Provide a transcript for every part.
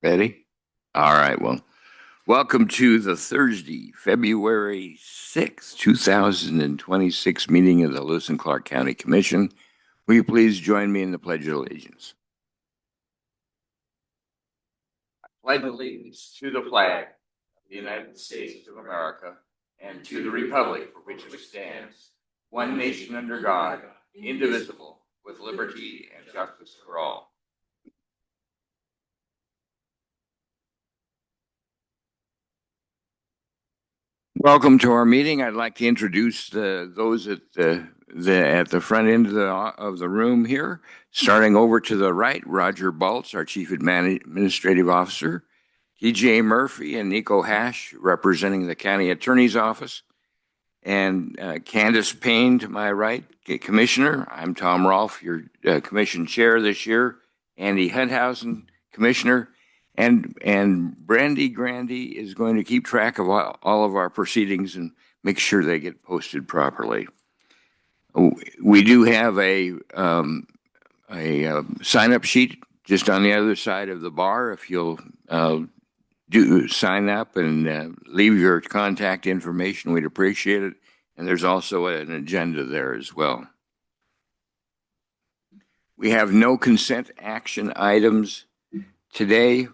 Ready? All right. Well, welcome to the Thursday, February 6th, 2026 meeting of the Lewis and Clark County Commission. Will you please join me in the Pledge of Allegiance? I pledge allegiance to the flag of the United States of America and to the republic for which it stands, one nation under God, indivisible, with liberty and justice for all. Welcome to our meeting. I'd like to introduce those at the front end of the room here. Starting over to the right, Roger Baltz, our Chief Administrative Officer, TJ Murphy and Nico Hash, representing the County Attorney's Office, and Candace Payne to my right, Commissioner. I'm Tom Rolfe, your Commission Chair this year. Andy Hunthausen, Commissioner. And Brandy Grandy is going to keep track of all of our proceedings and make sure they get posted properly. We do have a sign-up sheet just on the other side of the bar. If you'll do sign up and leave your contact information, we'd appreciate it. And there's also an agenda there as well. We have no consent action items today.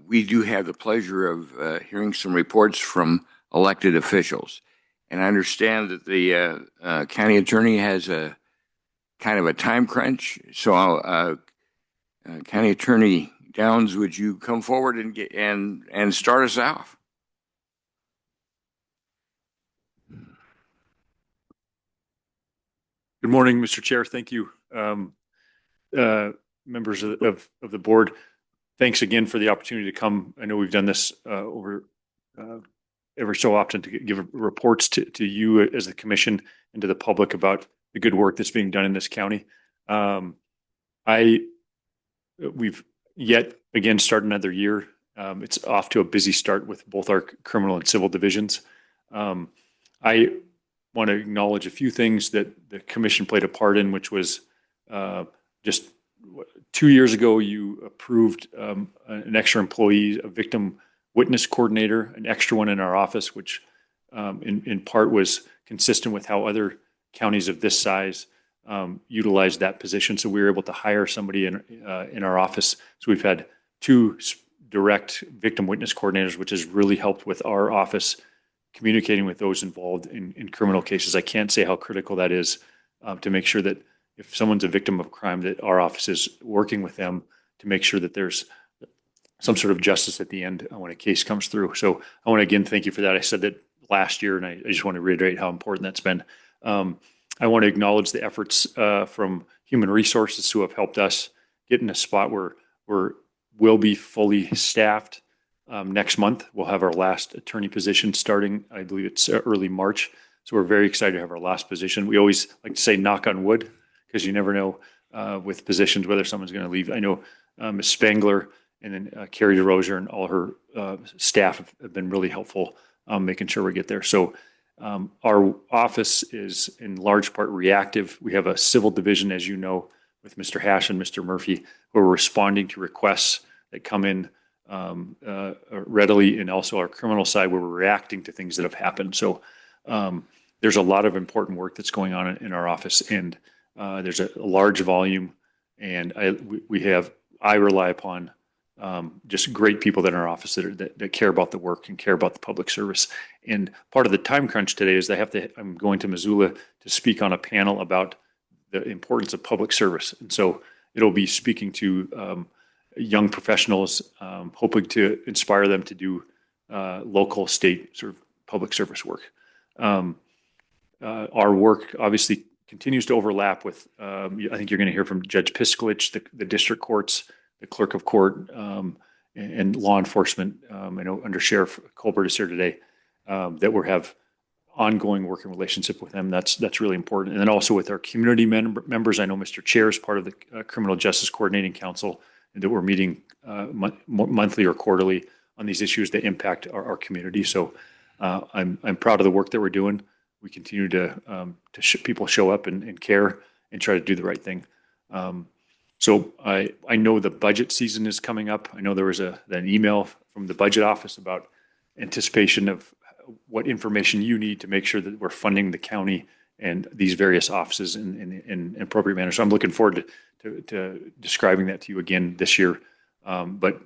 We do have the pleasure of hearing some reports from elected officials. And I understand that the county attorney has a kind of a time crunch. So County Attorney Downs, would you come forward and start us off? Good morning, Mr. Chair. Thank you. Members of the board, thanks again for the opportunity to come. I know we've done this over every so often to give reports to you as the commission and to the public about the good work that's being done in this county. We've yet again started another year. It's off to a busy start with both our criminal and civil divisions. I want to acknowledge a few things that the commission played a part in, which was just 2 years ago, you approved an extra employee, a victim witness coordinator, an extra one in our office, which in part was consistent with how other counties of this size utilized that position. So we were able to hire somebody in our office. So we've had 2 direct victim witness coordinators, which has really helped with our office communicating with those involved in criminal cases. I can't say how critical that is to make sure that if someone's a victim of crime, that our office is working with them to make sure that there's some sort of justice at the end when a case comes through. So I want to again thank you for that. I said that last year, and I just want to reiterate how important that's been. I want to acknowledge the efforts from human resources who have helped us get in a spot where we'll be fully staffed. Next month, we'll have our last attorney position starting, I believe it's early March. So we're very excited to have our last position. We always like to say knock on wood, because you never know with positions whether someone's going to leave. I know Ms. Spangler and then Carrie DeRosier and all her staff have been really helpful making sure we get there. So our office is in large part reactive. We have a civil division, as you know, with Mr. Hash and Mr. Murphy, who are responding to requests that come in readily, and also our criminal side, where we're reacting to things that have happened. So there's a lot of important work that's going on in our office, and there's a large volume, and I rely upon just great people that are in our office that care about the work and care about the public service. And part of the time crunch today is I'm going to Missoula to speak on a panel about the importance of public service. And so it'll be speaking to young professionals, hoping to inspire them to do local, state sort of public service work. Our work obviously continues to overlap with, I think you're going to hear from Judge Pisklich, the district courts, the clerk of court, and law enforcement. I know Under Sheriff Colbert is here today, that we have ongoing working relationship with them. That's really important. And then also with our community members, I know Mr. Chair is part of the Criminal Justice Coordinating Council, and that we're meeting monthly or quarterly on these issues that impact our community. So I'm proud of the work that we're doing. We continue to people show up and care and try to do the right thing. So I know the budget season is coming up. I know there was an email from the budget office about anticipation of what information you need to make sure that we're funding the county and these various offices in appropriate manner. So I'm looking forward to describing that to you again this year. But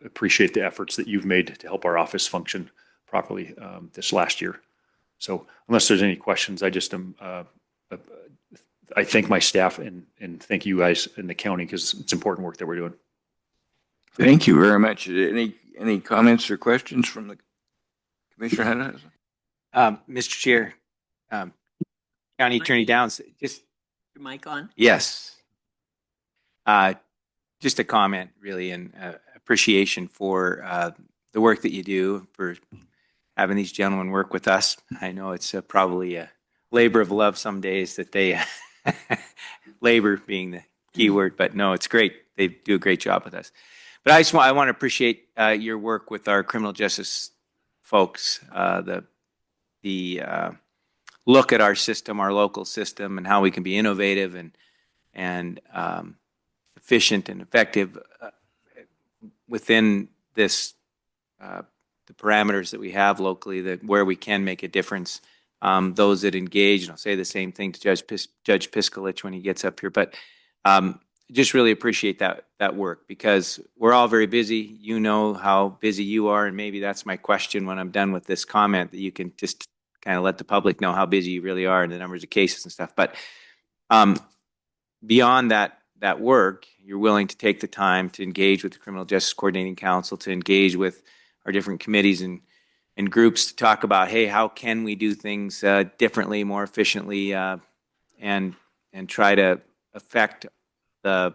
appreciate the efforts that you've made to help our office function properly this last year. So unless there's any questions, I just I thank my staff and thank you guys in the county because it's important work that we're doing. Thank you very much. Any comments or questions from the Commissioner Hannah? Mr. Chair, County Attorney Downs, just Your mic on? yes. Just a comment, really, and appreciation for the work that you do, for having these gentlemen work with us. I know it's probably a labor of love some days that they labor being the key word, but no, it's great. They do a great job with us. But I want to appreciate your work with our criminal justice folks, the look at our system, our local system, and how we can be innovative and efficient and effective within this the parameters that we have locally, that where we can make a difference. Those that engage, and I'll say the same thing to Judge Piskalich when he gets up here, but just really appreciate that work, because we're all very busy. You know how busy you are, and maybe that's my question when I'm done with this comment, that you can just kind of let the public know how busy you really are and the numbers of cases and stuff. But beyond that work, you're willing to take the time to engage with the Criminal Justice Coordinating Council, to engage with our different committees and groups to talk about, hey, how can we do things differently, more efficiently, and try to affect the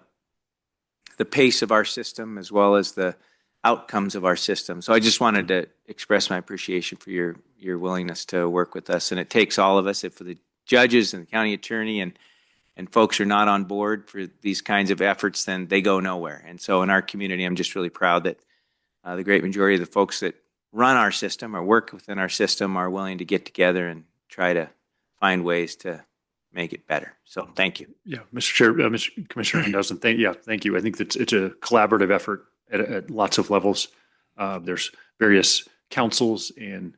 pace of our system as well as the outcomes of our system. So I just wanted to express my appreciation for your willingness to work with us. And it takes all of us. If the judges and the county attorney and folks are not on board for these kinds of efforts, then they go nowhere. And so in our community, I'm just really proud that the great majority of the folks that run our system or work within our system are willing to get together and try to find ways to make it better. So thank you. Yeah, Mr. Chair, Mr. Commissioner Henderson, thank you. I think that it's a collaborative effort at lots of levels. There's various councils and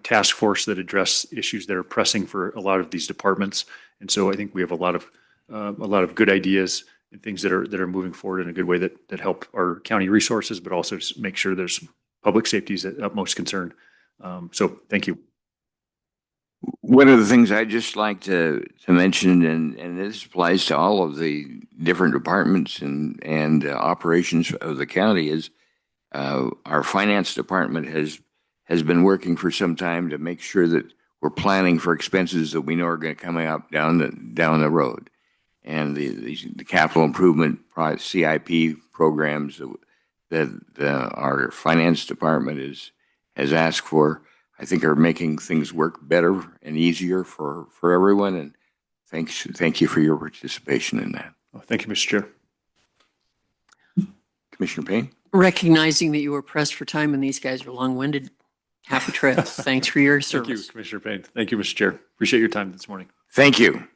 task force that address issues that are pressing for a lot of these departments. And so I think we have a lot of good ideas and things that are moving forward in a good way that help our county resources, but also make sure there's public safety is at utmost concern. So thank you. One of the things I'd just like to mention, and this applies to all of the different departments and operations of the county, is our finance department has been working for some time to make sure that we're planning for expenses that we know are going to come up down the road, and the capital improvement CIP programs that our finance department has asked for, I think, are making things work better and easier for everyone. And thank you for your participation in that. Well, thank you, Mr. Chair. Commissioner Payne? Recognizing that you were pressed for time and these guys are long-winded, happy trails. Thanks for your service. Thank you, Commissioner Payne. Thank you, Mr. Chair. Appreciate your time this morning. Thank you.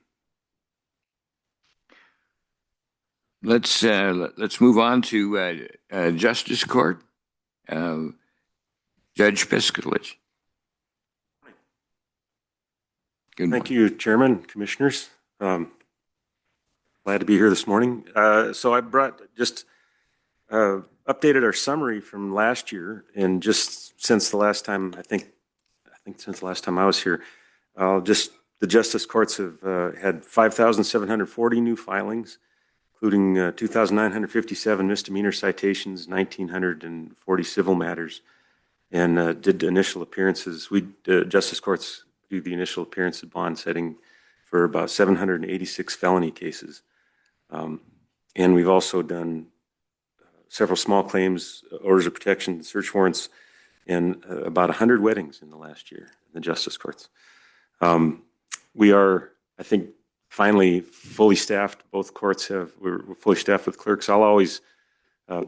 Let's move on to Justice Court. Judge Piskalich. Thank you, Chairman, Commissioners. Glad to be here this morning. So I just updated our summary from last year, and just since the last time, I think since the last time I was here, the Justice Courts have had 5,740 new filings, including 2,957 misdemeanor citations, 1,940 civil matters, and did initial appearances. Justice Courts do the initial appearance and bond setting for about 786 felony cases. And we've also done several small claims, orders of protection, search warrants, and about 100 weddings in the last year in the Justice Courts. We are, I think, finally fully staffed. Both courts we're fully staffed with clerks. I'll always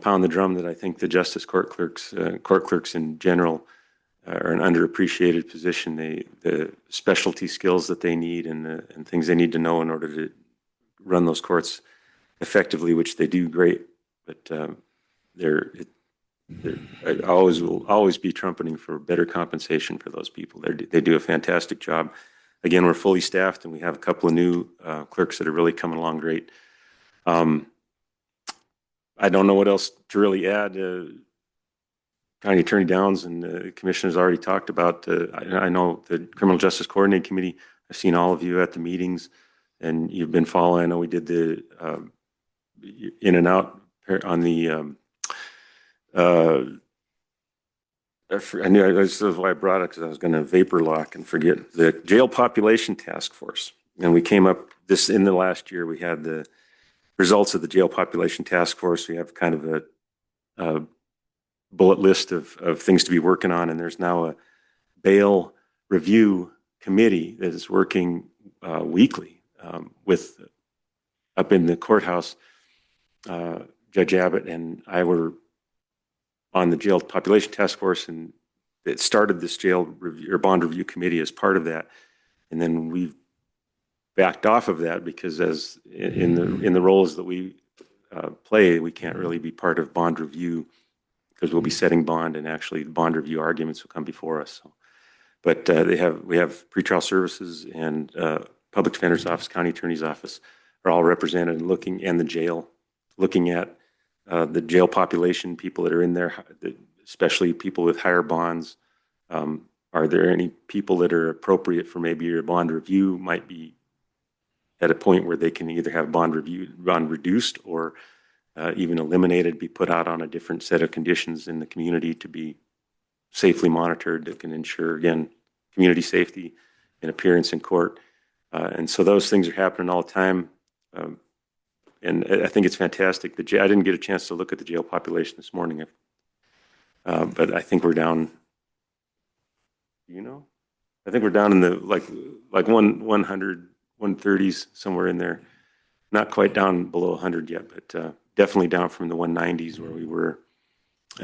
pound the drum that I think the Justice Court clerks in general are an underappreciated position. The specialty skills that they need and things they need to know in order to run those courts effectively, which they do great. But I will always be trumpeting for better compensation for those people. They do a fantastic job. Again, we're fully staffed, and we have a couple of new clerks that are really coming along great. I don't know what else to really add. County Attorney Downs and the commissioners already talked about. I know the Criminal Justice Coordinating Committee. I've seen all of you at the meetings, and you've been following. I know we did the in and out on the. I knew this is why I brought it, because I was going to vapor lock and forget the jail population task force. And we came up this in the last year. We had the results of the jail population task force. We have kind of a bullet list of things to be working on, and there's now a bail review committee that is working weekly with up in the courthouse. Judge Abbott and I were on the jail population task force, and it started this jail review or bond review committee as part of that, and then we've backed off of that because as in the roles that we play, we can't really be part of bond review because we'll be setting bond, and actually the bond review arguments will come before us. So, but we have pretrial services and public defender's office, county attorney's office are all represented and looking, and the jail, looking at the jail population, people that are in there, especially people with higher bonds. Are there any people that are appropriate for maybe your bond review might be at a point where they can either have bond reduced or even eliminated, be put out on a different set of conditions in the community to be safely monitored that can ensure, again, community safety and appearance in court. And so those things are happening all the time. And I think it's fantastic. I didn't get a chance to look at the jail population this morning, but I think we're down, I think we're down in the like 100, 130s, somewhere in there. Not quite down below 100 yet, but definitely down from the 190s where we were.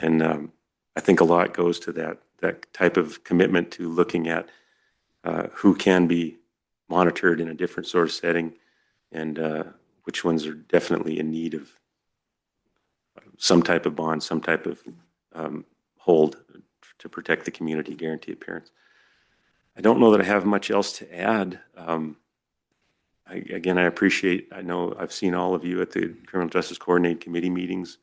And I think a lot goes to that type of commitment to looking at who can be monitored in a different sort of setting, and which ones are definitely in need of some type of bond, some type of hold to protect the community, guarantee appearance. I don't know that I have much else to add. I appreciate, I know I've seen all of you at the Criminal Justice Coordinating Committee meetings,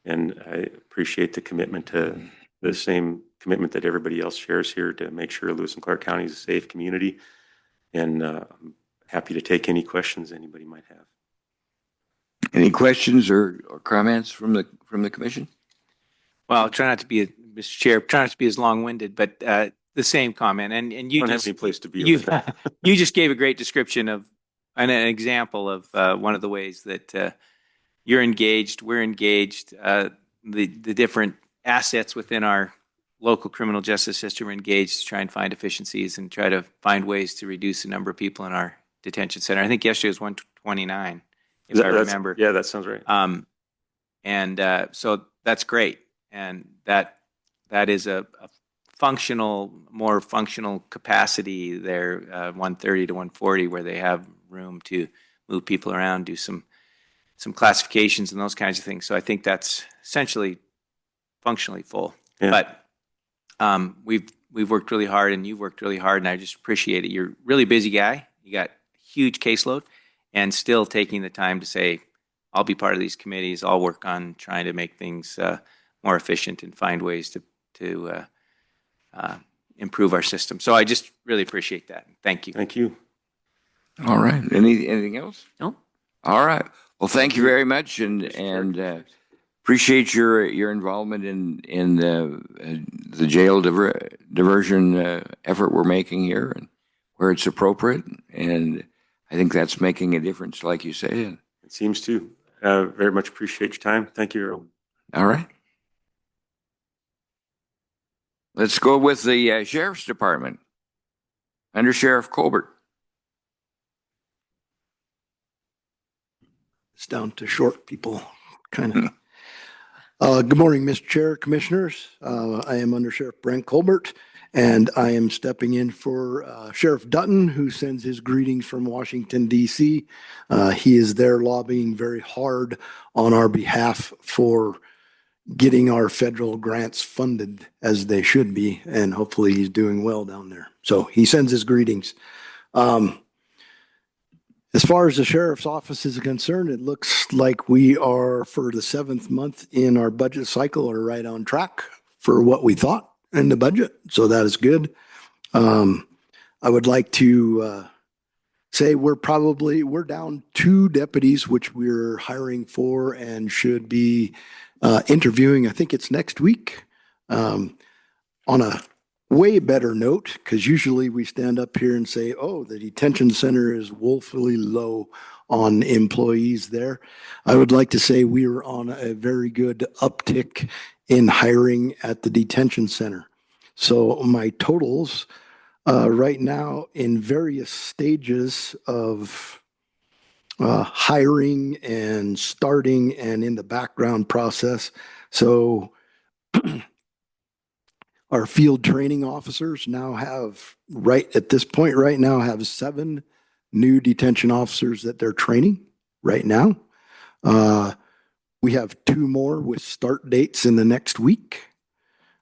and I appreciate the commitment to the same commitment that everybody else shares here to make sure Lewis and Clark County is a safe community. And I'm happy to take any questions anybody might have. Any questions or comments from the commission? Well, I'll try not to be, Mr. Chair, try not to be as long-winded, but the same comment. And you don't just have any place to be. You just gave a great description of an example of one of the ways that you're engaged, we're engaged, the different assets within our local criminal justice system are engaged to try and find efficiencies and try to find ways to reduce the number of people in our detention center. I think yesterday was 129, if I remember. Yeah, that sounds right. So that's great. And that is a more functional capacity there, 130 to 140, where they have room to move people around, do some classifications and those kinds of things. So I think that's essentially functionally full. Yeah. But we've worked really hard, and you've worked really hard, and I just appreciate it. You're a really busy guy. You got huge caseload, and still taking the time to say, I'll be part of these committees. I'll work on trying to make things more efficient and find ways to improve our system. So I just really appreciate that. Thank you. Thank you. All right. Anything else? No. All right. Well, thank you very much, and appreciate your involvement in the jail diversion effort we're making here, and where it's appropriate. And I think that's making a difference, like you say. It seems to. Very much appreciate your time. Thank you, everyone. All right. Let's go with the Sheriff's Department. Under Sheriff Colbert. It's down to short people, kind of. Good morning, Mr. Chair, Commissioners. I am Under Sheriff Brent Colbert, And I am stepping in for Sheriff Dutton, who sends his greetings from Washington, D.C. He is there lobbying very hard on our behalf for getting our federal grants funded as they should be, and hopefully he's doing well down there. So he sends his greetings. As far as the sheriff's office is concerned, it looks like we are, for the 7th month in our budget cycle, are right on track for what we thought in the budget. So that is good. I would like to say we're down 2 deputies, which we're hiring for and should be interviewing. I think it's next week. On a way better note, because usually we stand up here and say, oh, the detention center is woefully low on employees there. I would like to say we are on a very good uptick in hiring at the detention center. So my totals right now in various stages of hiring and starting and in the background process. So our field training officers now have, right at this point right now, have 7 new detention officers that they're training right now. We have 2 more with start dates in the next week.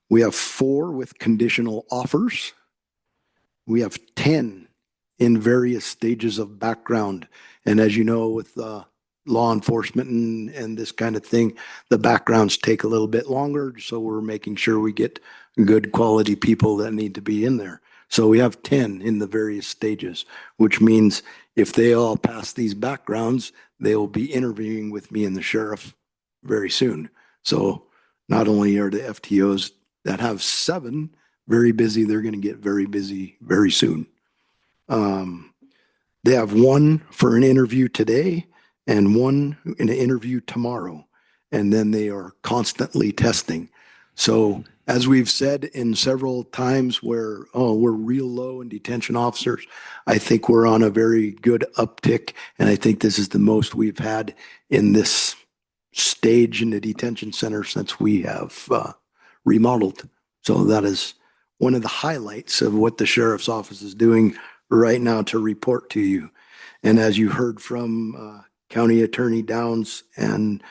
We have 4 with conditional offers. We have 10 in various stages of background. And as you know, with law enforcement and this kind of thing, the backgrounds take a little bit longer. So we're making sure we get good quality people that need to be in there. So we have 10 in the various stages, which means if they all pass these backgrounds, they will be interviewing with me and the sheriff very soon. So not only are the FTOs that have 7 very busy, they're going to get very busy very soon. They have 1 for an interview today and 1 in an interview tomorrow. And then they are constantly testing. So as we've said in several times where, we're real low in detention officers, I think we're on a very good uptick. And I think this is the most we've had in this stage in the detention center since we have remodeled. So that is one of the highlights of what the sheriff's office is doing right now to report to you. And as you heard from County Attorney Downs and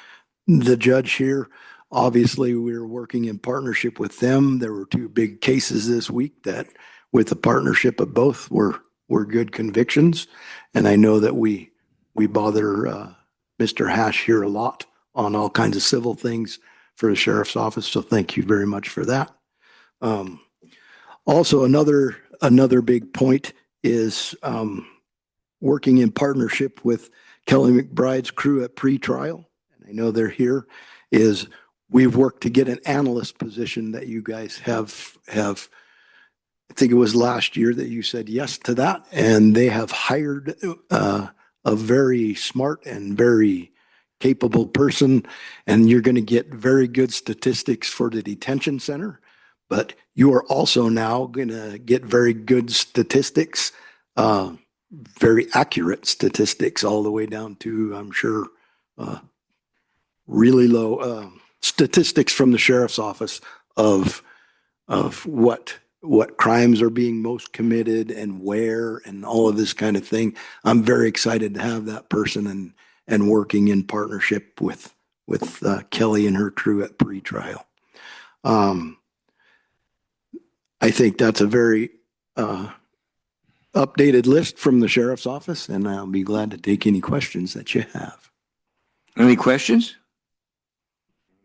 the judge here, obviously we're working in partnership with them. There were 2 big cases this week that, with the partnership of both, were good convictions. And I know that we bother Mr. Hash here a lot on all kinds of civil things for the sheriff's office. So thank you very much for that. Also, another big point is working in partnership with Kelly McBride's crew at pretrial. And I know they're here. Is we've worked to get an analyst position that you guys have. I think it was last year that you said yes to that, and they have hired a very smart and very capable person, and you're going to get very good statistics for the detention center. But you are also now going to get very good statistics, very accurate statistics, all the way down to, I'm sure, really low statistics from the sheriff's office of what crimes are being most committed and where and all of this kind of thing. I'm very excited to have that person and working in partnership with Kelly and her crew at pretrial. I think that's a very updated list from the sheriff's office, and I'll be glad to take any questions that you have. Any questions?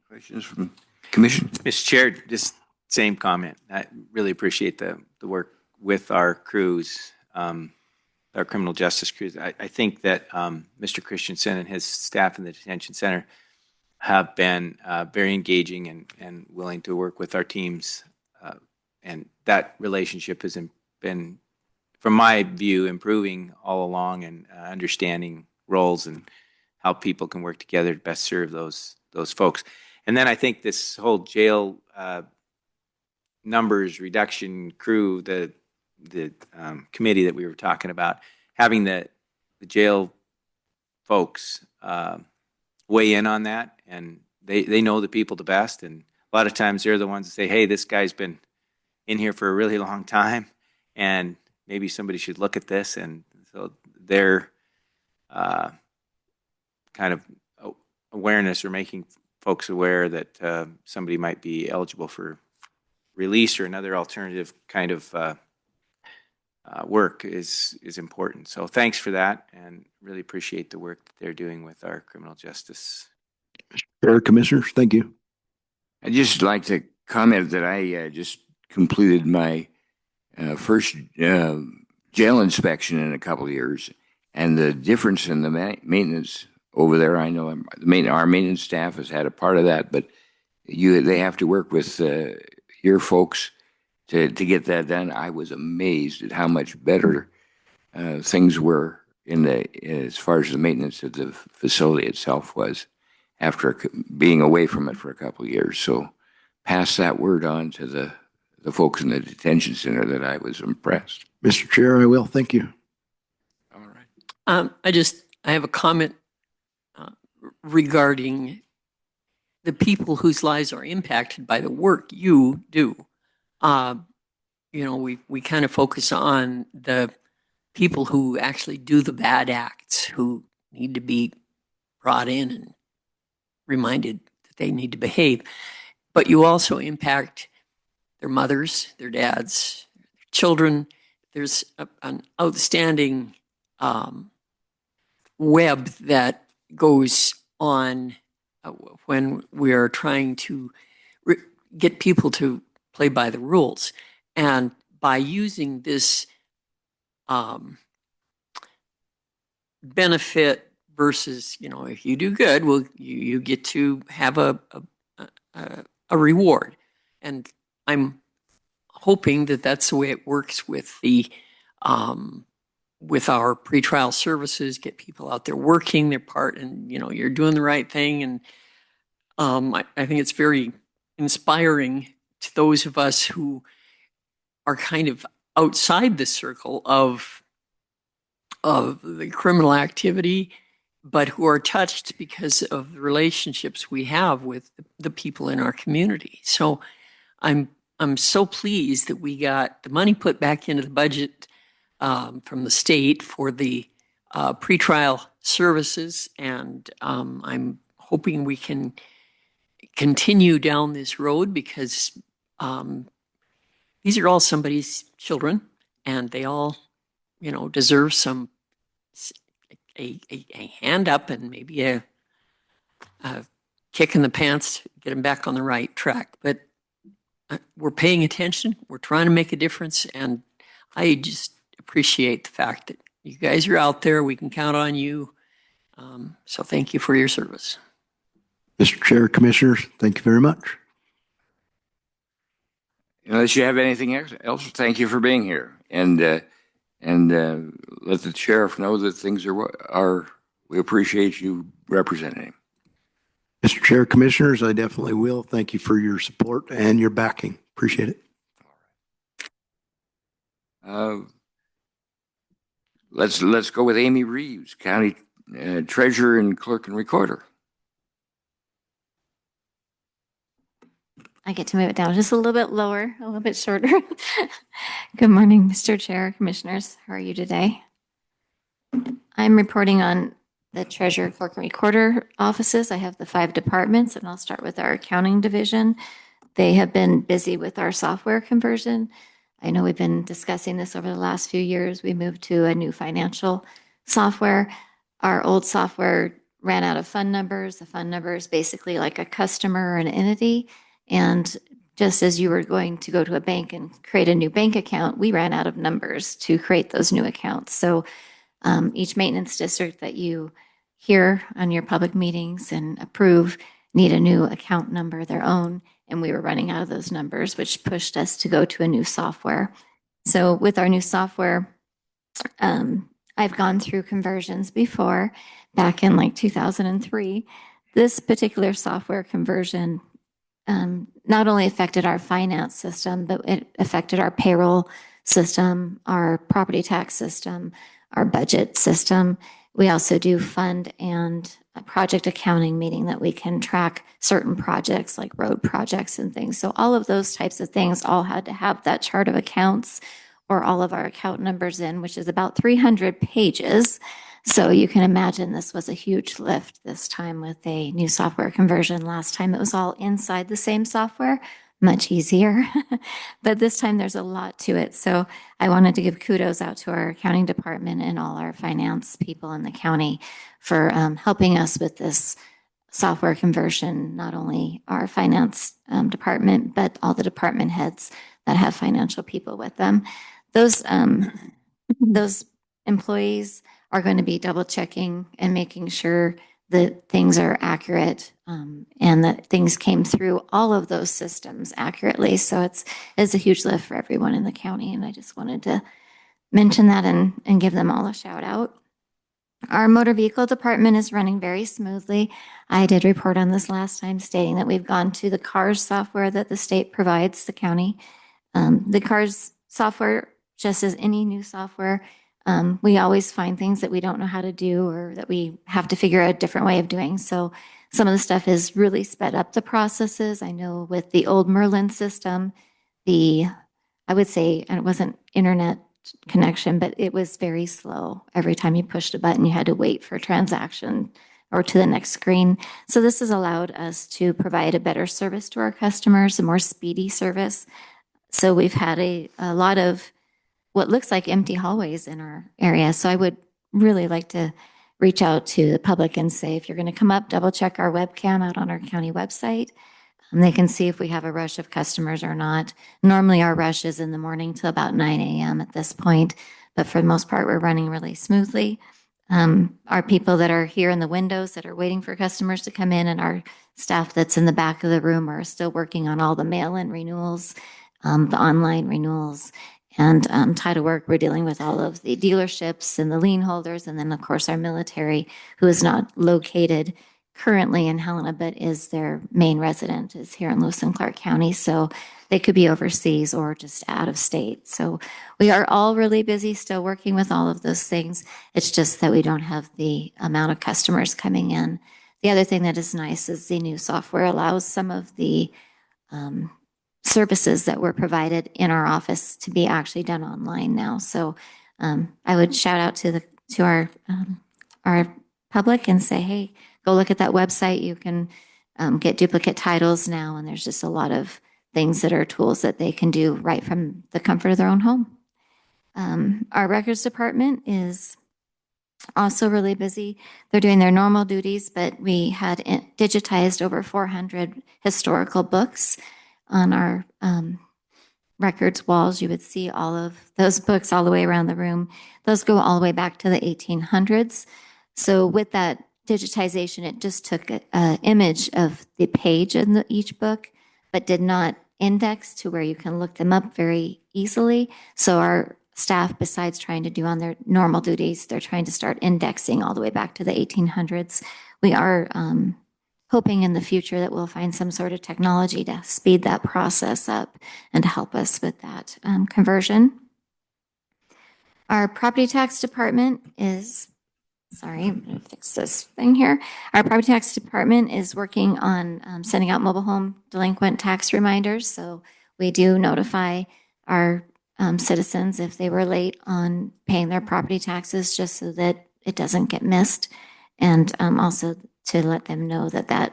Questions from commission? Mr. Chair, just same comment. I really appreciate the work with our crews, our criminal justice crews. I think that Mr. Christensen and his staff in the detention center have been very engaging and willing to work with our teams. And that relationship has been, from my view, improving all along, and understanding roles and how people can work together to best serve those folks. And then I think this whole jail numbers reduction crew, the committee that we were talking about, having the jail folks weigh in on that, and they know the people the best, and a lot of times they're the ones that say, hey, this guy's been in here for a really long time, and maybe somebody should look at this. And so their kind of awareness, or making folks aware that somebody might be eligible for release or another alternative kind of work is important. So thanks for that, and really appreciate the work that they're doing with our criminal justice. Chair, Commissioners, thank you. I'd just like to comment that I just completed my first jail inspection in a couple of years, and the difference in the maintenance over there, I know our maintenance staff has had a part of that, but they have to work with your folks to get that done. I was amazed at how much better things were as far as the maintenance of the facility itself was after being away from it for a couple of years. So pass that word on to the folks in the detention center that I was impressed. Mr. Chair, I will. Thank you. All right. I have a comment regarding the people whose lives are impacted by the work you do. We kind of focus on the people who actually do the bad acts, who need to be brought in and reminded that they need to behave. But you also impact their mothers, their dads, their children. There's an outstanding web that goes on when we are trying to get people to play by the rules. And by using this benefit versus, if you do good, well, you get to have a reward. And I'm hoping that that's the way it works with with our pretrial services, get people out there working their part, and you're doing the right thing. And I think it's very inspiring to those of us who are kind of outside the circle of the criminal activity, but who are touched because of the relationships we have with the people in our community. So I'm so pleased that we got the money put back into the budget from the state for the pretrial services, and I'm hoping we can continue down this road, because these are all somebody's children, and they all, deserve a hand up and maybe a kick in the pants to get them back on the right track. But we're paying attention. We're trying to make a difference, and I just appreciate the fact that you guys are out there. We can count on you. So thank you for your service. Mr. Chair, Commissioners, thank you very much. Unless you have anything else, thank you for being here, and let the sheriff know that things are. We appreciate you representing him. Mr. Chair, Commissioners, I definitely will. Thank you for your support and your backing. Appreciate it. Let's go with Amy Reeves, County Treasurer and Clerk and Recorder. I get to move it down just a little bit lower, a little bit shorter. Good morning, Mr. Chair, Commissioners. How are you today? I'm reporting on the Treasurer, Clerk, and Recorder offices. I have the 5 departments, and I'll start with our accounting division. They have been busy with our software conversion. I know we've been discussing this over the last few years. We moved to a new financial software. Our old software ran out of fund numbers. The fund number is basically like a customer or an entity. And just as you were going to go to a bank and create a new bank account, we ran out of numbers to create those new accounts. So each maintenance district that you hear on your public meetings and approve need a new account number, their own. And we were running out of those numbers, which pushed us to go to a new software. So with our new software, I've gone through conversions before, back in like 2003. This particular software conversion not only affected our finance system, but it affected our payroll system, our property tax system, our budget system. We also do fund and a project accounting, meaning that we can track certain projects like road projects and things. So all of those types of things all had to have that chart of accounts or all of our account numbers in, which is about 300 pages. So you can imagine this was a huge lift this time with a new software conversion. Last time it was all inside the same software, much easier. But this time there's a lot to it. So I wanted to give kudos out to our accounting department and all our finance people in the county for helping us with this software conversion, not only our finance department, but all the department heads that have financial people with them. Those employees are going to be double checking and making sure that things are accurate and that things came through all of those systems accurately. So it's a huge lift for everyone in the county. And I just wanted to mention that and give them all a shout out. Our motor vehicle department is running very smoothly. I did report on this last time stating that we've gone to the CARS software that the state provides the county. The CARS software, just as any new software, we always find things that we don't know how to do or that we have to figure out a different way of doing. So some of the stuff has really sped up the processes. I know with the old Merlin system, I would say, and it wasn't internet connection, but it was very slow. Every time you pushed a button, you had to wait for a transaction or to the next screen. So this has allowed us to provide a better service to our customers, a more speedy service. So we've had a lot of what looks like empty hallways in our area. So I would really like to reach out to the public and say, if you're going to come up, double check our webcam out on our county website. And they can see if we have a rush of customers or not. Normally our rush is in the morning till about 9 a.m. at this point, but for the most part, we're running really smoothly. Our people that are here in the windows that are waiting for customers to come in and our staff that's in the back of the room are still working on all the mail-in renewals, the online renewals, and title work. We're dealing with all of the dealerships and the lien holders, and then of course our military, who is not located currently in Helena, but is their main resident is here in Lewis and Clark County. So they could be overseas or just out of state. So we are all really busy still working with all of those things. It's just that we don't have the amount of customers coming in. The other thing that is nice is the new software allows some of the services that were provided in our office to be actually done online now. So I would shout out to our public and say, hey, go look at that website. You can get duplicate titles now, and there's just a lot of things that are tools that they can do right from the comfort of their own home. Our records department is also really busy. They're doing their normal duties, but we had digitized over 400 historical books on our records walls. You would see all of those books all the way around the room. Those go all the way back to the 1800s. So with that digitization, it just took an image of the page in each book, but did not index to where you can look them up very easily. So our staff, besides trying to do on their normal duties, they're trying to start indexing all the way back to the 1800s. We are hoping in the future that we'll find some sort of technology to speed that process up and to help us with that conversion. Our property tax department is Sorry, I'm going to fix this thing here. Our property tax department is working on sending out mobile home delinquent tax reminders. So we do notify our citizens if they were late on paying their property taxes, just so that it doesn't get missed. And also to let them know that that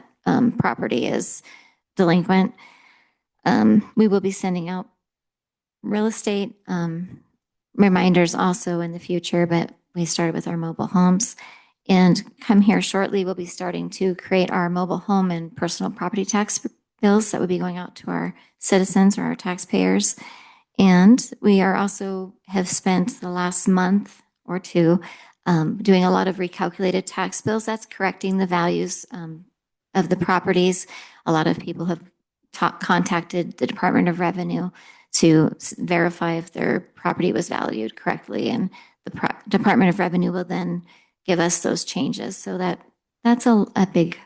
property is delinquent. We will be sending out real estate reminders also in the future, but we started with our mobile homes, and come here shortly, we'll be starting to create our mobile home and personal property tax bills that would be going out to our citizens or our taxpayers. And we are also have spent the last month or two doing a lot of recalculated tax bills. That's correcting the values of the properties. A lot of people have contacted the Department of Revenue to verify if their property was valued correctly, and the Department of Revenue will then give us those changes. So that's a big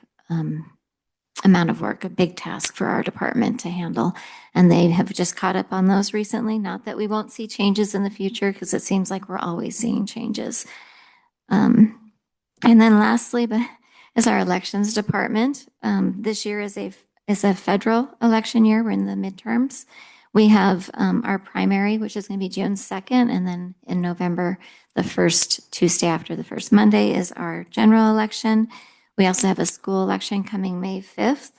amount of work, a big task for our department to handle. And they have just caught up on those recently. Not that we won't see changes in the future, because it seems like we're always seeing changes. And then lastly, but is our elections department. This year is a federal election year. We're in the midterms. We have our primary, which is going to be June 2nd, and then in November, the first Tuesday after the first Monday is our general election. We also have a school election coming May 5th.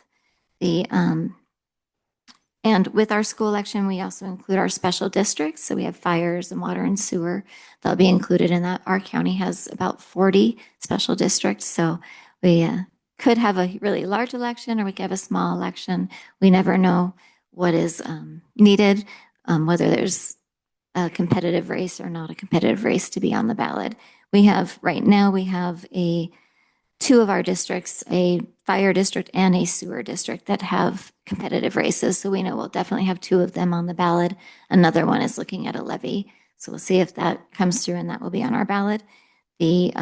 And with our school election, we also include our special districts. So we have fires and water and sewer. They'll be included in that. Our county has about 40 special districts. So we could have a really large election or we could have a small election. We never know what is needed, whether there's a competitive race or not a competitive race to be on the ballot. Right now, we have two of our districts, a fire district and a sewer district that have competitive races. So we know we'll definitely have two of them on the ballot. Another one is looking at a levy. So we'll see if that comes through and that will be on our ballot. The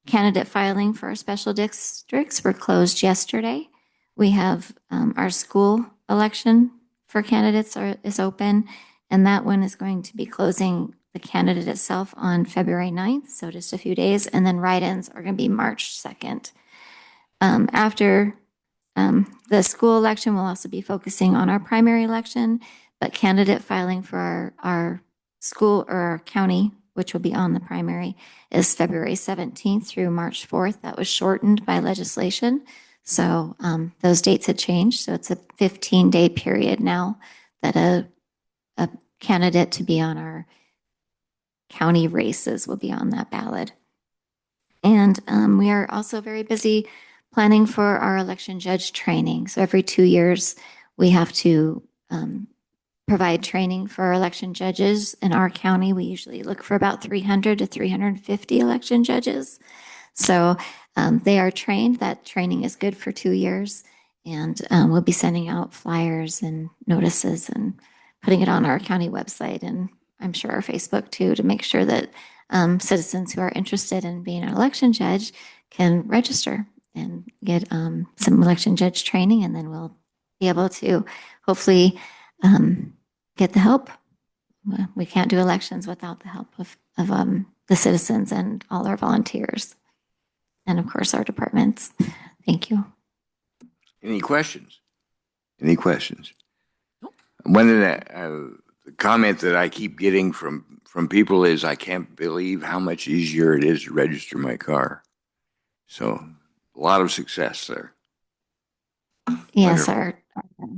candidate filing for our special districts were closed yesterday. We have our school election for candidates is open, and that one is going to be closing the candidate itself on February 9th, so just a few days, and then write-ins are going to be March 2nd. After the school election, we'll also be focusing on our primary election, but candidate filing for our school or our county, which will be on the primary, is February 17th through March 4th. That was shortened by legislation. So those dates had changed. So it's a 15-day period now that a candidate to be on our county races will be on that ballot. And we are also very busy planning for our election judge training. So every 2 years, we have to provide training for our election judges. In our county, we usually look for about 300 to 350 election judges. So they are trained. That training is good for 2 years. And we'll be sending out flyers and notices and putting it on our county website and I'm sure our Facebook too, to make sure that citizens who are interested in being an election judge can register and get some election judge training, and then we'll be able to hopefully get the help. We can't do elections without the help of the citizens and all our volunteers, and of course our departments. Thank you. Any questions? Any questions? One of the comment that I keep getting from people is, I can't believe how much easier it is to register my car. So a lot of success there. Yes, Wonderful. our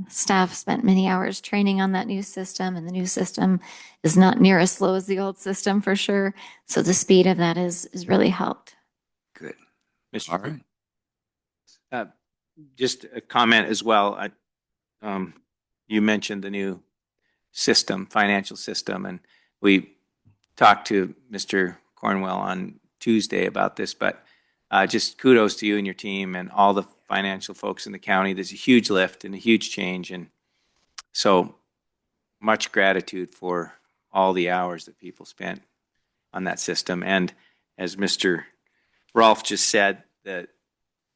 staff spent many hours training on that new system, and the new system is not near as slow as the old system for sure. So the speed of that is really helped. Good. Mr. All right. Just a comment as well. You mentioned the new financial system, and we talked to Mr. Cornwell on Tuesday about this, but just kudos to you and your team and all the financial folks in the county. There's a huge lift and a huge change, and so much gratitude for all the hours that people spent on that system. And as Mr. Rolfe just said, that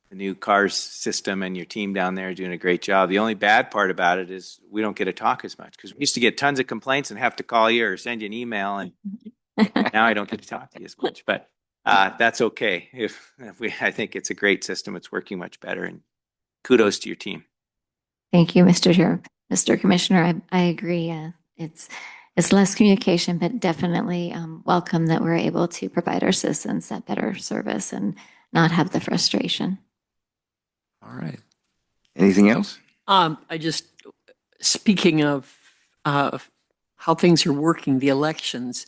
the new CARS system and your team down there are doing a great job. The only bad part about it is we don't get to talk as much, because we used to get tons of complaints and have to call you or send you an email, and now I don't get to talk to you as much. But that's okay. I think it's a great system. It's working much better, and kudos to your team. Thank you, Mr. Chair. Mr. Commissioner, I agree. It's less communication, but definitely welcome that we're able to provide our citizens that better service and not have the frustration. All right. Anything else? Speaking of how things are working, the elections,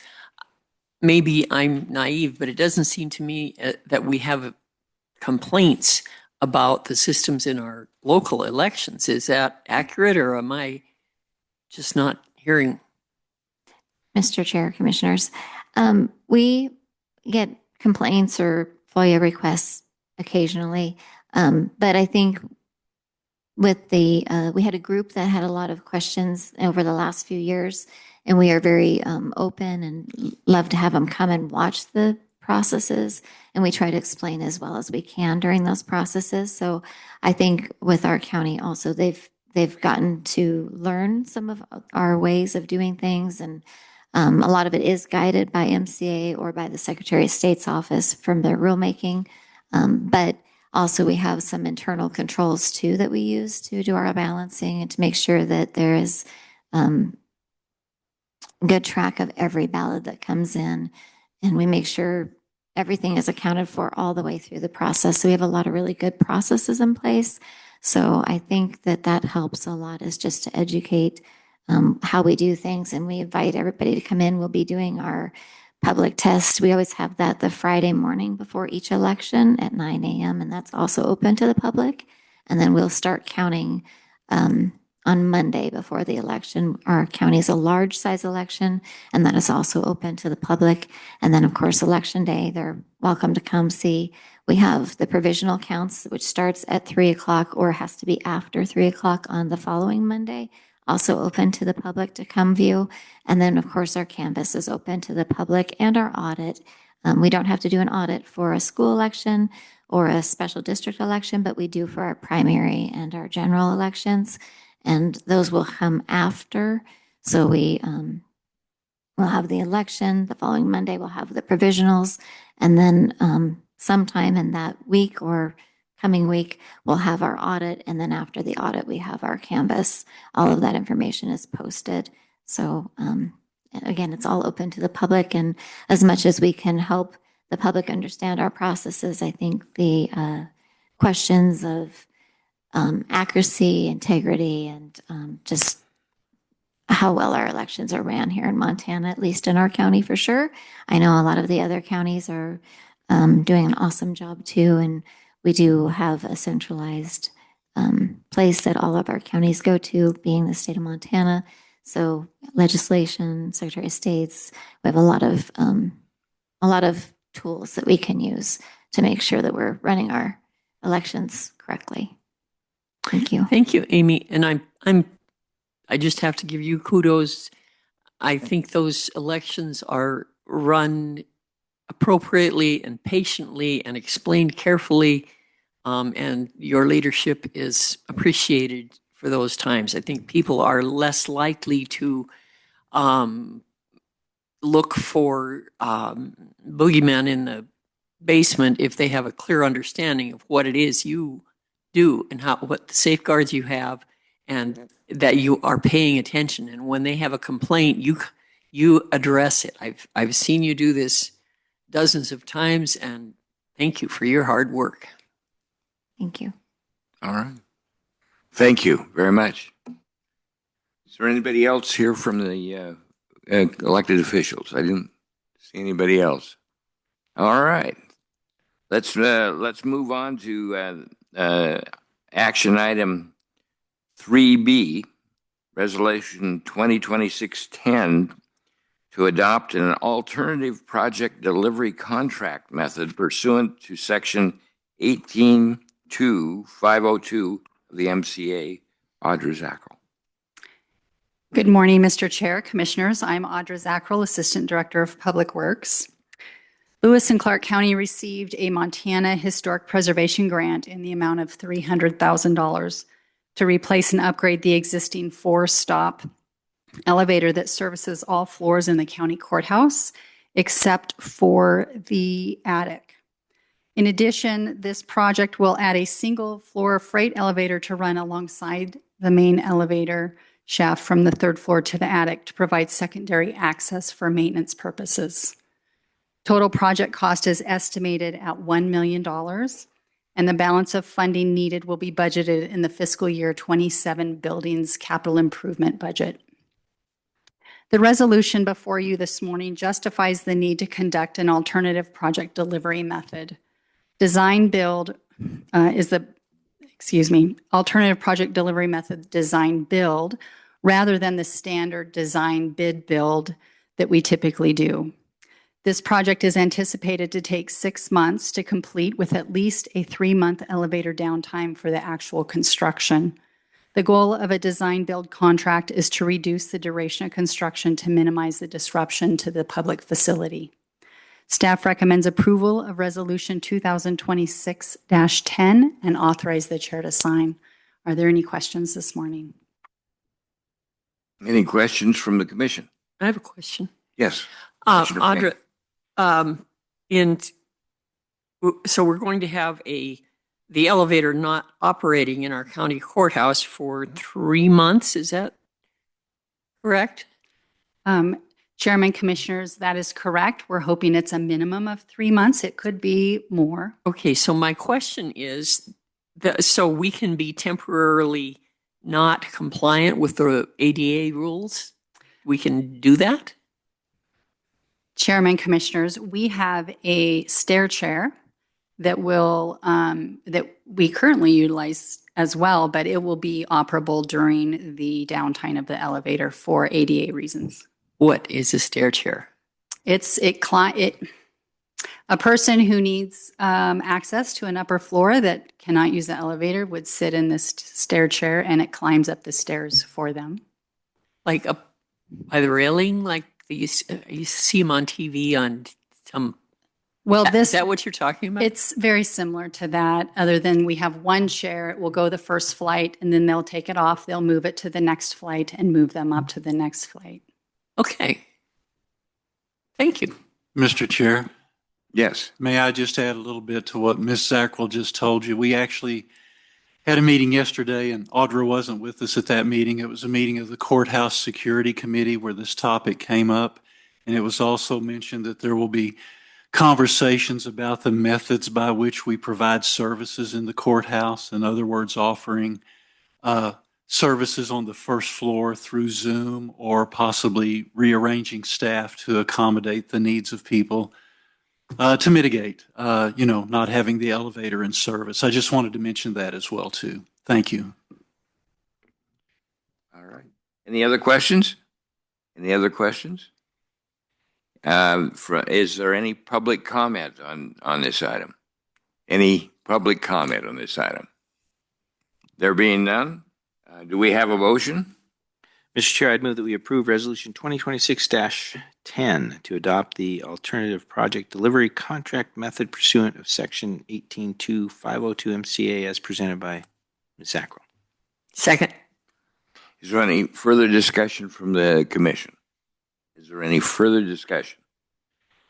maybe I'm naive, but it doesn't seem to me that we have complaints about the systems in our local elections. Is that accurate, or am I just not hearing? Mr. Chair, Commissioners, we get complaints or FOIA requests occasionally, but I think with we had a group that had a lot of questions over the last few years, and we are very open and love to have them come and watch the processes, and we try to explain as well as we can during those processes. So I think with our county also, they've gotten to learn some of our ways of doing things, and a lot of it is guided by MCA or by the Secretary of State's office from their rulemaking. But Also, we have some internal controls too that we use to do our balancing and to make sure that there is good track of every ballot that comes in. And we make sure everything is accounted for all the way through the process. So we have a lot of really good processes in place. So I think that that helps a lot, is just to educate how we do things. And we invite everybody to come in. We'll be doing our public test. We always have that the Friday morning before each election at 9 a.m. And that's also open to the public. And then we'll start counting on Monday before the election. Our county is a large size election, and that is also open to the public. And then, of course, election day, they're welcome to come see. We have the provisional counts, which starts at 3 o'clock or has to be after 3 o'clock on the following Monday, also open to the public to come view. And then, of course, our canvas is open to the public, and our audit. We don't have to do an audit for a school election or a special district election, but we do for our primary and our general elections. And those will come after. So we'll have the election. The following Monday, we'll have the provisionals. And then sometime in that week or coming week, we'll have our audit. And then after the audit, we have our canvas. All of that information is posted. So again, it's all open to the public. And as much as we can help the public understand our processes, I think the questions of accuracy, integrity, and just how well our elections are ran here in Montana, at least in our county for sure. I know a lot of the other counties are doing an awesome job too, and we do have a centralized place that all of our counties go to, being the state of Montana. So legislation, Secretary of States, we have a lot of tools that we can use to make sure that we're running our elections correctly. Thank you. Thank you, Amy. And I just have to give you kudos. I think those elections are run appropriately and patiently and explained carefully. And your leadership is appreciated for those times. I think people are less likely to look for boogeymen in the basement if they have a clear understanding of what it is you do and what the safeguards you have, and that you are paying attention. And when they have a complaint, you address it. I've seen you do this dozens of times, and thank you for your hard work. Thank you. All right. Thank you very much. Is there anybody else here from the elected officials? I didn't see anybody else. All right. Let's move on to action item 3B, Resolution 2026-10, to adopt an alternative project delivery contract method pursuant to Section 18.2.502 of the MCA. Audra Zacherl. Good morning, Mr. Chair, Commissioners. I'm Audra Zacherl, Assistant Director of Public Works. Lewis and Clark County received a Montana Historic Preservation Grant in the amount of $300,000 to replace and upgrade the existing 4-stop elevator that services all floors in the county courthouse, except for the attic. In addition, this project will add a single floor freight elevator to run alongside the main elevator shaft from the 3rd floor to the attic to provide secondary access for maintenance purposes. Total project cost is estimated at $1 million, and the balance of funding needed will be budgeted in the fiscal year 27 buildings capital improvement budget. The resolution before you this morning justifies the need to conduct an alternative project delivery method. Alternative project delivery method design build, rather than the standard design bid build that we typically do. This project is anticipated to take 6 months to complete, with at least a 3-month elevator downtime for the actual construction. The goal of a design build contract is to reduce the duration of construction to minimize the disruption to the public facility. Staff recommends approval of Resolution 2026-10 and authorize the chair to sign. Are there any questions this morning? Any questions from the commission? I have a question. Yes. Audra, so we're going to have the elevator not operating in our county courthouse for 3 months. Is that correct? Chairman, Commissioners, that is correct. We're hoping it's a minimum of 3 months. It could be more. Okay, so my question is, so we can be temporarily not compliant with the ADA rules? We can do that? Chairman, Commissioners, we have a stair chair that that we currently utilize as well, but it will be operable during the downtime of the elevator for ADA reasons. What is a stair chair? A person who needs access to an upper floor that cannot use the elevator would sit in this stair chair, and it climbs up the stairs for them. Like up by the railing, like you see them on TV on some. Well, Is that what you're talking about? It's very similar to that, other than we have one chair. It will go the first flight, and then they'll take it off. They'll move it to the next flight and move them up to the next flight. Okay. Thank you. Mr. Chair, Yes. may I just add a little bit to what Ms. Zacherl just told you? We actually had a meeting yesterday, and Audra wasn't with us at that meeting. It was a meeting of the Courthouse Security Committee where this topic came up, and it was also mentioned that there will be conversations about the methods by which we provide services in the courthouse. In other words, offering services on the first floor through Zoom, or possibly rearranging staff to accommodate the needs of people to mitigate, not having the elevator in service. I just wanted to mention that as well, too. Thank you. All right. Any other questions? Any other questions? Is there any public comment on this item? Any public comment on this item? There being none, do we have a motion? Mr. Chair, I'd move that we approve Resolution 2026-10 to adopt the alternative project delivery contract method pursuant of Section 18.2.502 MCA as presented by Ms. Zacherl. Second. Is there any further discussion from the commission? Is there any further discussion?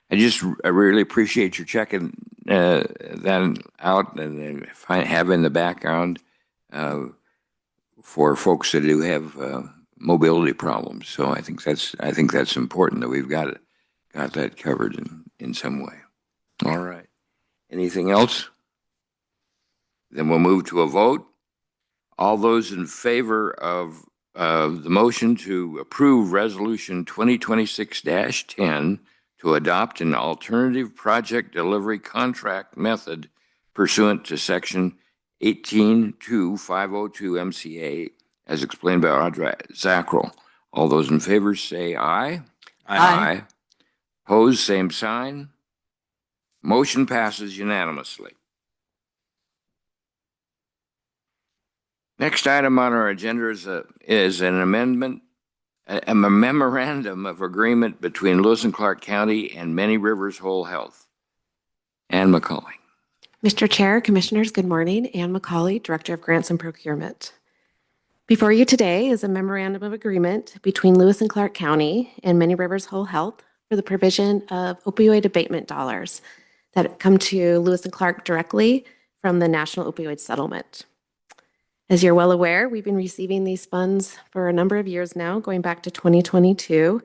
I really appreciate your checking that out and have in the background for folks that do have mobility problems. So I think that's important that we've got that covered in some way. All right. Anything else? Then we'll move to a vote. All those in favor of the motion to approve Resolution 2026-10 to adopt an alternative project delivery contract method pursuant to Section 18.2.502 MCA, as explained by Audra Zacherl. All those in favor say aye. Aye. Opposed, same sign. Motion passes unanimously. Next item on our agenda is an amendment, a memorandum of agreement between Lewis and Clark County and Many Rivers Whole Health. Ann McCauley. Mr. Chair, Commissioners, good morning. Ann McCauley, Director of Grants and Procurement. Before you today is a memorandum of agreement between Lewis and Clark County and Many Rivers Whole Health for the provision of opioid abatement dollars that come to Lewis and Clark directly from the National Opioid Settlement. As you're well aware, we've been receiving these funds for a number of years now, going back to 2022,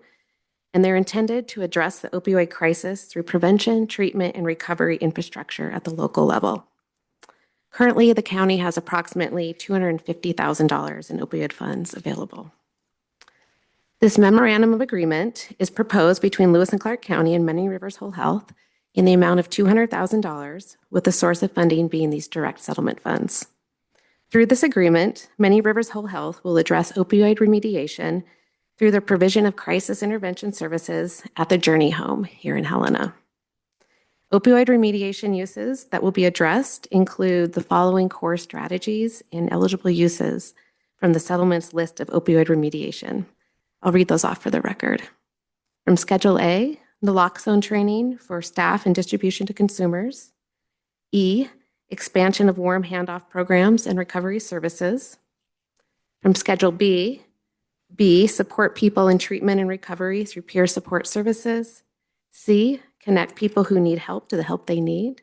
and they're intended to address the opioid crisis through prevention, treatment, and recovery infrastructure at the local level. Currently, the county has approximately $250,000 in opioid funds available. This memorandum of agreement is proposed between Lewis and Clark County and Many Rivers Whole Health in the amount of $200,000, with the source of funding being these direct settlement funds. Through this agreement, Many Rivers Whole Health will address opioid remediation through the provision of crisis intervention services at the Journey Home here in Helena. Opioid remediation uses that will be addressed include the following core strategies and eligible uses from the settlement's list of opioid remediation. I'll read those off for the record. From Schedule A, naloxone training for staff and distribution to consumers. E, expansion of warm handoff programs and recovery services. From Schedule B, support people in treatment and recovery through peer support services. C, connect people who need help to the help they need.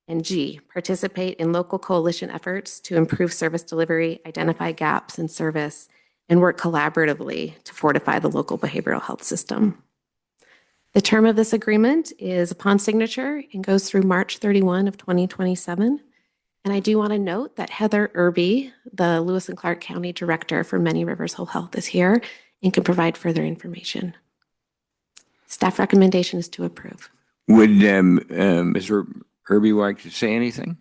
And G, participate in local coalition efforts to improve service delivery, identify gaps in service, and work collaboratively to fortify the local behavioral health system. The term of this agreement is upon signature and goes through March 31 of 2027. And I do want to note that Heather Irby, the Lewis and Clark County Director for Many Rivers Whole Health, is here and can provide further information. Staff recommendation is to approve. Would Mr. Irby like to say anything?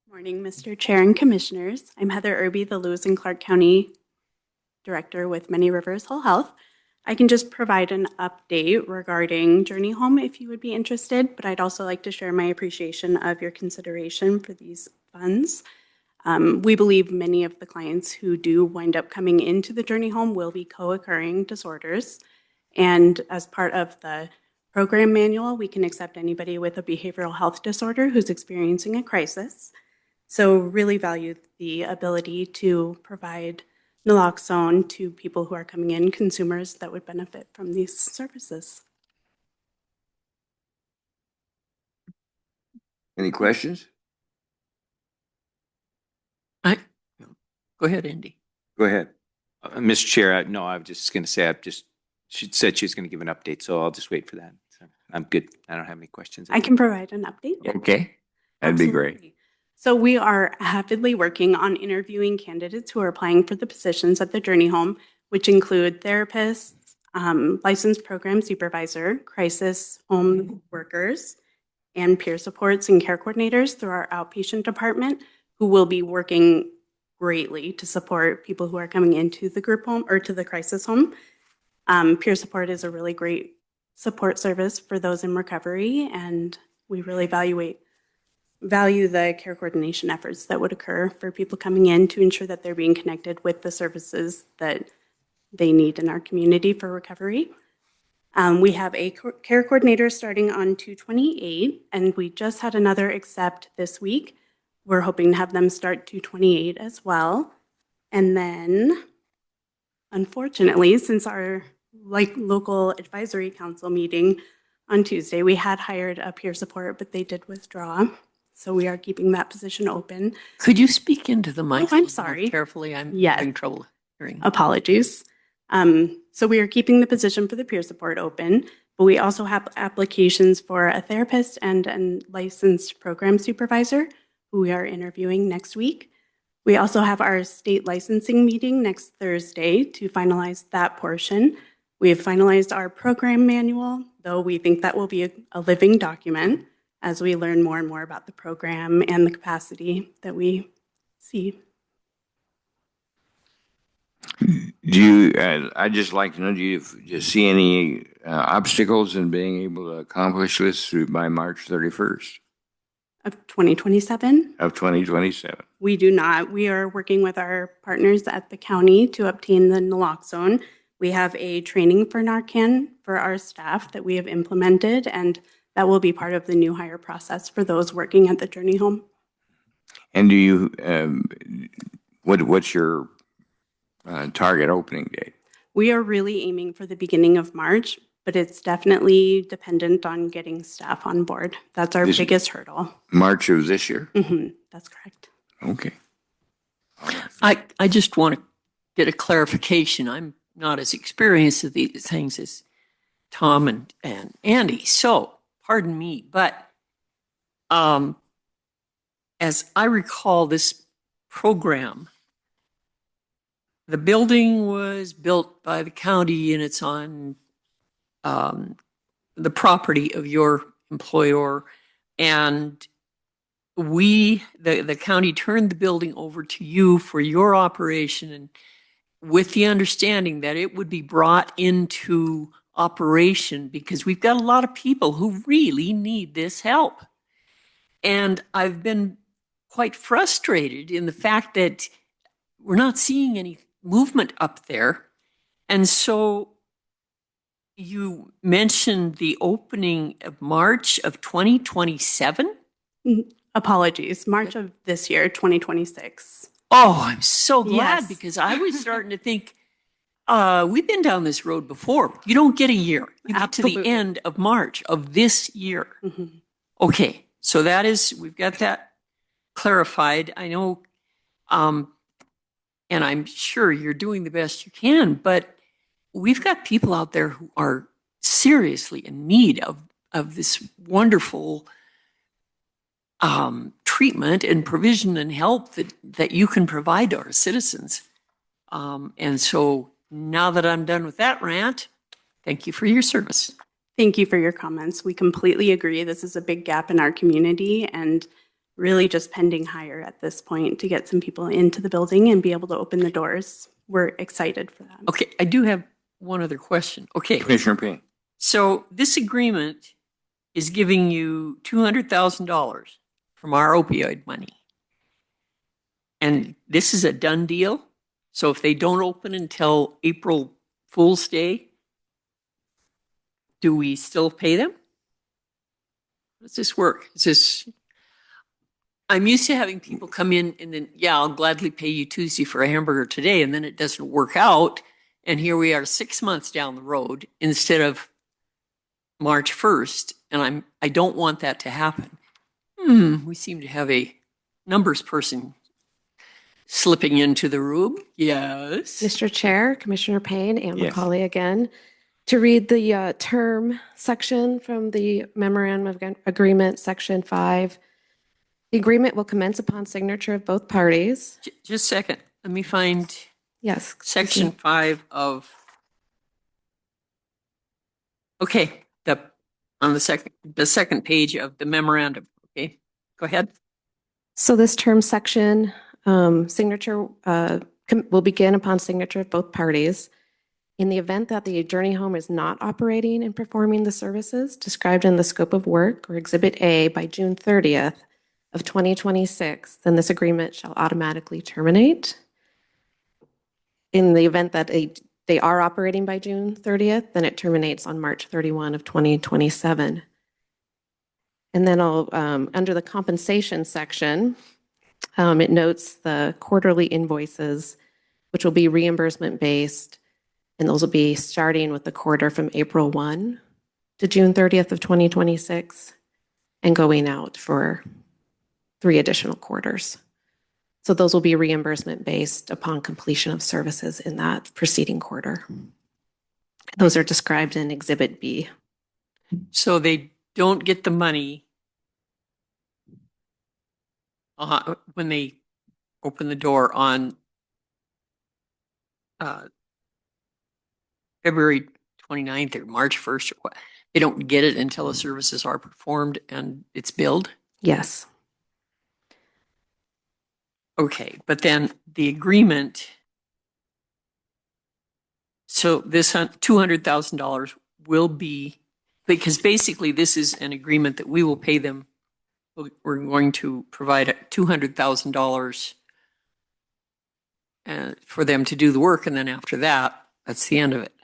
Morning, Mr. Chair and Commissioners. I'm Heather Irby, the Lewis and Clark County Director with Many Rivers Whole Health. I can just provide an update regarding Journey Home if you would be interested, but I'd also like to share my appreciation of your consideration for these funds. We believe many of the clients who do wind up coming into the Journey Home will be co-occurring disorders. And as part of the program manual, we can accept anybody with a behavioral health disorder who's experiencing a crisis. So really value the ability to provide naloxone to people who are coming in, consumers that would benefit from these services. Any questions? Go ahead, Andy. Go ahead. Mr. Chair, no, I was just going to say, she said she was going to give an update, so I'll just wait for that. So I'm good. I don't have any questions. I can provide an update. Okay, that'd be great. Absolutely. So we are avidly working on interviewing candidates who are applying for the positions at the Journey Home, which include therapists, licensed program supervisor, crisis home workers, and peer supports and care coordinators through our outpatient department, who will be working greatly to support people who are coming into the group home or to the crisis home. Peer support is a really great support service for those in recovery, and we really value the care coordination efforts that would occur for people coming in to ensure that they're being connected with the services that they need in our community for recovery. We have a care coordinator starting on 2/28, and we just had another accept this week. We're hoping to have them start 2/28 as well. And then, unfortunately, since our local advisory council meeting on Tuesday, we had hired a peer support, but they did withdraw. So we are keeping that position open. Could you speak into the mic? Oh, I'm sorry. Carefully, I'm Yes. having trouble hearing. Apologies. So we are keeping the position for the peer support open, but we also have applications for a therapist and a licensed program supervisor who we are interviewing next week. We also have our state licensing meeting next Thursday to finalize that portion. We have finalized our program manual, though we think that will be a living document as we learn more and more about the program and the capacity that we see. I'd just like to know, do you see any obstacles in being able to accomplish this by March 31st Of 2027? of 2027? We do not. We are working with our partners at the county to obtain the naloxone. We have a training for Narcan for our staff that we have implemented, and that will be part of the new hire process for those working at the Journey Home. And do you, what's your target opening date? We are really aiming for the beginning of March, but it's definitely dependent on getting staff on board. That's our biggest hurdle. March of this year? That's correct. Okay. I just want to get a clarification. I'm not as experienced with these things as Tom and Andy, so pardon me, but as I recall this program, the building was built by the county and it's on the property of your employer, and the county turned the building over to you for your operation, and with the understanding that it would be brought into operation because we've got a lot of people who really need this help. And I've been quite frustrated in the fact that we're not seeing any movement up there. And so you mentioned the opening of March of 2027? Apologies, March of this year, 2026. Oh, I'm so glad Yes. because I was starting to think We've been down this road before. You don't get a year. You get to the Absolutely. end of March of this year. Mhm. Okay, so we've got that clarified. I know, and I'm sure you're doing the best you can, but we've got people out there who are seriously in need of this wonderful treatment and provision and help that you can provide to our citizens. And so now that I'm done with that rant, thank you for your service. Thank you for your comments. We completely agree. This is a big gap in our community and really just pending hire at this point to get some people into the building and be able to open the doors. We're excited for that. Okay, I do have one other question. Okay, Commissioner Payne. so this agreement is giving you $200,000 from our opioid money. And this is a done deal? So if they don't open until April Fool's Day, do we still pay them? How does this work? I'm used to having people come in and then, yeah, I'll gladly pay you Tuesday for a hamburger today, and then it doesn't work out. And here we are 6 months down the road instead of March 1st. And I don't want that to happen. We seem to have a numbers person slipping into the room. Yes. Mr. Chair, Commissioner Payne, and Yes. Macaulay again, to read the term section from the Memorandum of Agreement, Section 5. The agreement will commence upon signature of both parties. Just a second. Let me find Yes. section 5 of. Okay, on the second page of the memorandum. Okay, go ahead. So this term section, signature will begin upon signature of both parties. In the event that the journey home is not operating and performing the services described in the scope of work or Exhibit A by June 30th of 2026, then this agreement shall automatically terminate. In the event that they are operating by June 30th, then it terminates on March 31 of 2027. And then under the compensation section, it notes the quarterly invoices, which will be reimbursement based, and those will be starting with the quarter from April 1 to June 30th of 2026 and going out for 3 additional quarters. So those will be reimbursement based upon completion of services in that preceding quarter. Those are described in Exhibit B. So they don't get the money when they open the door on February 29th or March 1st or what. They don't get it until the services are performed and it's billed. Yes. Okay, but then the agreement, so this $200,000 will be, because basically this is an agreement that we will pay them. We're going to provide $200,000 for them to do the work, and then after that, that's the end of it.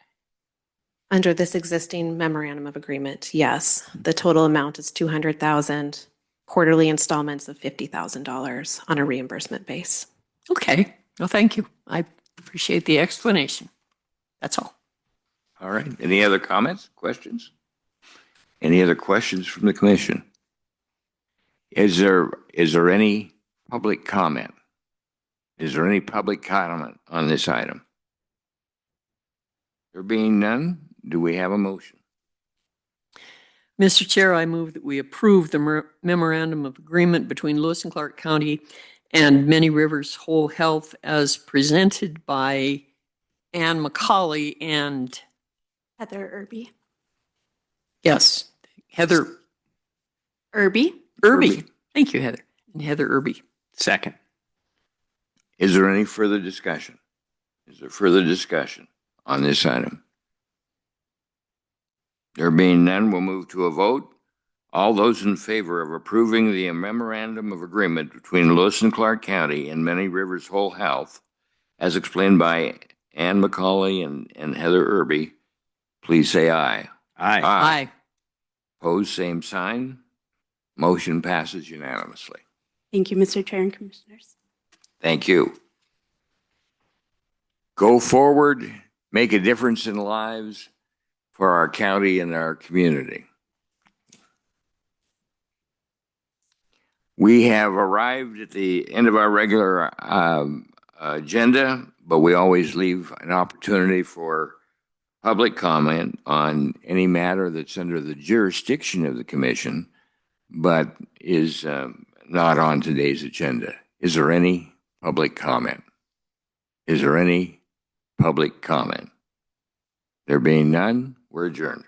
Under this existing memorandum of agreement, yes, the total amount is $200,000, quarterly installments of $50,000 on a reimbursement base. Okay, well, thank you. I appreciate the explanation. That's all. All right. Any other comments, questions? Any other questions from the commission? Is there any public comment? Is there any public comment on this item? There being none, do we have a motion? Mr. Chair, I move that we approve the memorandum of agreement between Lewis and Clark County and Many Rivers Whole Health as presented by Ann Macaulay and Heather Irby. yes, Heather Irby. Irby. Thank you, Heather. And Heather Irby. Second. Is there any further discussion? Is there further discussion on this item? There being none, we'll move to a vote. All those in favor of approving the memorandum of agreement between Lewis and Clark County and Many Rivers Whole Health, as explained by Ann Macaulay and Heather Irby, please say aye. Aye. Aye. Opposed, same sign. Motion passes unanimously. Thank you, Mr. Chair and Commissioners. Thank you. Go forward make a difference in lives for our county and our community. We have arrived at the end of our regular agenda, but we always leave an opportunity for public comment on any matter that's under the jurisdiction of the commission, but is not on today's agenda. Is there any public comment? Is there any public comment? There being none, we're adjourned.